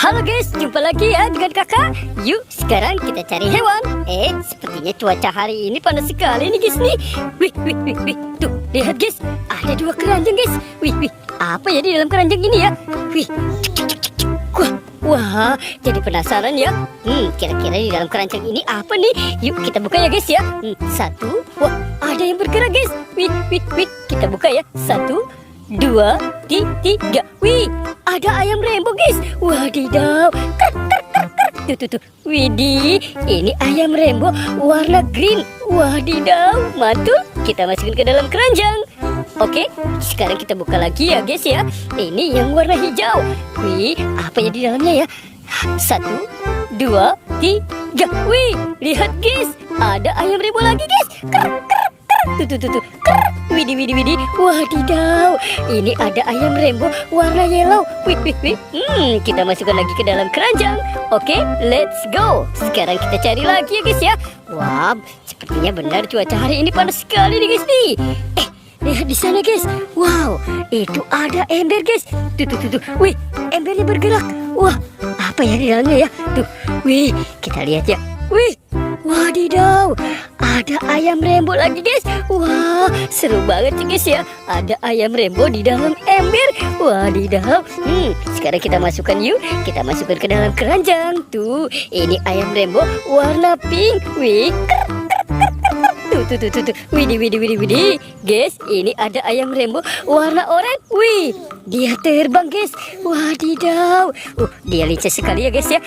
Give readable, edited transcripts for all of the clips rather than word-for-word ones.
Halo guys, jumpa lagi ya dengan kakak. Yuk, sekarang kita cari hewan. Sepertinya cuaca hari ini panas sekali nih guys nih. Wih, tuh, lihat guys, ada 2 keranjang guys. Wih, apa ya di dalam keranjang ini ya? Wih, wah, jadi penasaran ya. Kira-kira di dalam keranjang ini apa nih? Yuk kita buka ya guys ya. 1, wah, ada yang bergerak guys. Wih, kita buka ya. 1, 2, 3. Wih, ada ayam rainbow guys. Wadidaw. Tuh. Widih, ini ayam rainbow warna green. Wadidaw, mantul. Kita masukin ke dalam keranjang. Oke, sekarang kita buka lagi ya guys ya. Ini yang warna hijau. Wih, apa ya di dalamnya ya? 1, 2, 3. Wih, lihat guys, ada ayam rainbow lagi guys. Tuh. Widih. Wadidaw, ini ada ayam rainbow warna yellow. Wih. Kita masukkan lagi ke dalam keranjang. Oke, let's go. Sekarang kita cari lagi ya guys ya. Wah, sepertinya benar cuaca hari ini panas sekali nih guys nih. Lihat di sana guys. Wow, itu ada ember guys. Tuh. Wih, embernya bergerak. Wah, apa ya di dalamnya ya? Tuh, wih, kita lihat ya. Wih, wadidaw, ada ayam rainbow lagi guys. Wah, seru banget sih guys ya. Ada ayam rainbow di dalam ember. Wadidaw. Sekarang kita masukkan yuk. Kita masukkan ke dalam keranjang. Tuh, ini ayam rainbow warna pink. Wih, Tuh. Widih. Guys, ini ada ayam rainbow warna oranye. Wih, dia terbang guys. Wadidaw. Dia lincah sekali ya guys ya.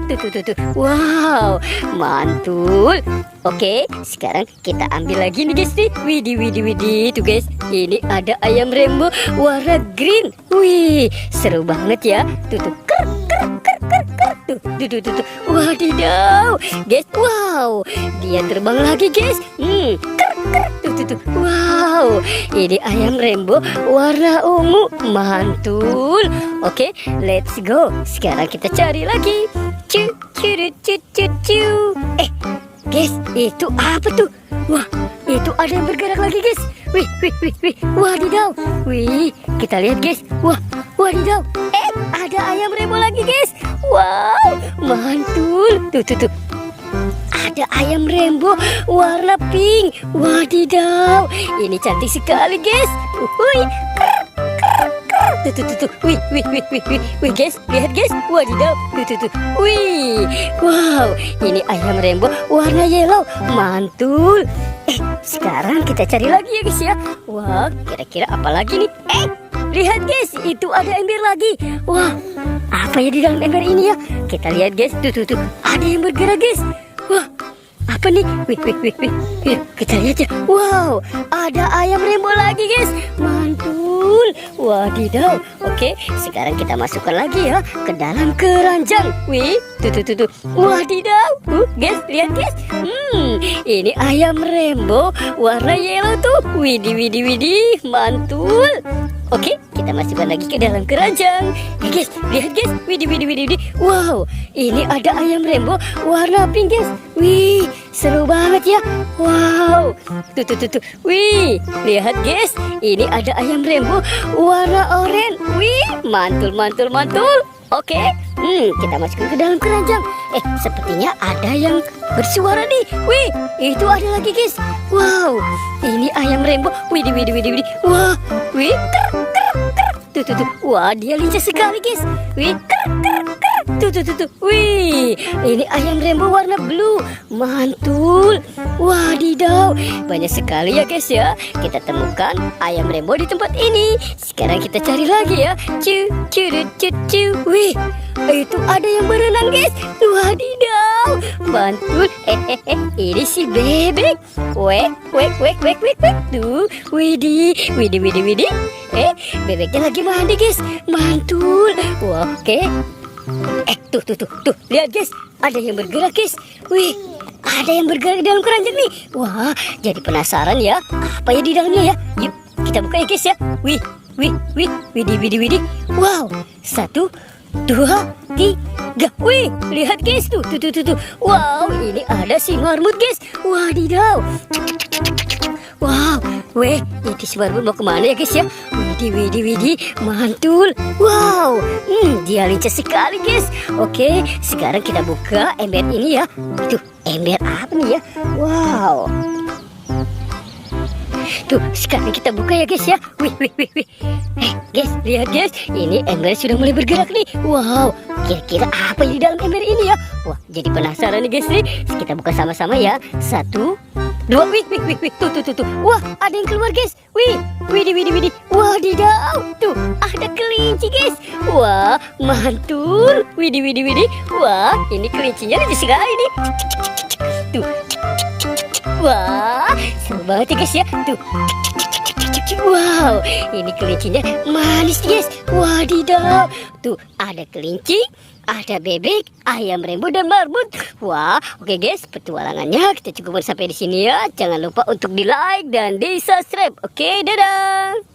Tuh. Wow, mantul. Oke, sekarang kita ambil lagi nih guys nih. Widih. Tuh guys, ini ada ayam rainbow warna green. Wih, seru banget ya. Tuh. Tuh. Wadidaw. Guys, wow, dia terbang lagi guys. Tuh. Wow, ini ayam rainbow warna ungu. Mantul. Oke, let's go. Sekarang kita cari lagi. Cu. Guys, itu apa tuh? Wah, itu ada yang bergerak lagi guys. Wih. Wadidaw. Wih, kita lihat guys. Wah, wadidaw. Ada ayam rainbow lagi guys. Wow, mantul. Tuh. Ada ayam rainbow warna pink. Wadidaw, ini cantik sekali guys. Tuh. Wih guys, lihat guys. Wadidaw. Tuh. Wih, wow, ini ayam rainbow warna yellow. Mantul. Sekarang kita cari lagi ya guys ya. Wah, kira-kira apa lagi nih? Lihat guys, itu ada ember lagi. Wah, apa ya di dalam ember ini ya? Kita lihat guys. Tuh. Ada yang bergerak guys. Wah, apa nih? Wih. Kita lihat ya. Wow, ada ayam rainbow lagi guys. Mantul. Wadidaw. Oke, sekarang kita masukkan lagi ya ke dalam keranjang. Wih, tuh. Wadidaw. Guys, lihat guys. Ini ayam rainbow warna yellow tuh. Widih. Mantul. Oke, kita masukkan lagi ke dalam keranjang. Guys, lihat guys. Widih. Wow, ini ada ayam rainbow warna pink guys. Wih, seru banget ya. Wow. Tuh. Wih, lihat guys. Ini ada ayam rainbow warna oranye. Wih, mantul. Oke, kita masukkan ke dalam keranjang. Sepertinya ada yang bersuara nih. Wih, itu ada lagi guys. Wow, ini ayam rainbow. Widih. Wah, wih, Tuh. Wah, dia lincah sekali guys. Wih, Tuh. Wih, ini ayam rainbow warna blue. Mantul. Wadidaw, banyak sekali ya guys ya. Kita temukan ayam rainbow di tempat ini. Sekarang kita cari lagi ya. Cu. Wih, itu ada yang berenang guys. Wadidaw, mantul. Ini si bebek. Wek. Tuh, widih. Bebeknya lagi mandi guys. Mantul. Wah, oke. Tuh. Lihat guys, ada yang bergerak guys. Wih, ada yang bergerak di dalam keranjang nih. Wah, jadi penasaran ya. Apa ya di dalamnya ya? Yuk, kita buka ya guys ya. Wih. Widih. Wow, 1, 2, 3. Wih, lihat guys tuh. Wow, ini ada si marmut guys. Wadidaw. Wow, weh, itu si Barbun mau kemana ya guys ya? Widih, mantul. Wow, dia lincah sekali guys. Oke, sekarang kita buka ember ini ya. Tuh, ember apa nih ya? Wow. Tuh, sekarang kita buka ya guys ya. Wih. Guys, lihat guys. Ini ember sudah mulai bergerak nih. Wow, kira-kira apa di dalam ember ini ya? Wah, jadi penasaran nih guys nih. Kita buka sama-sama ya. 1, 2, wih. Tuh. Wah, ada yang keluar guys. Widih. Wadidaw. Tuh, ada kelinci guys. Wah, mantul. Widih. Wah, ini kelincinya lucu sekali nih. Tuh. Wah, seru banget ya guys ya. Tuh. Wow, ini kelincinya manis guys. Wadidaw. Tuh, ada kelinci, ada bebek, ayam rainbow dan marmut. Wah, oke guys, petualangannya kita cukupkan sampai di sini ya. Jangan lupa untuk di like dan di subscribe. Oke, dadah.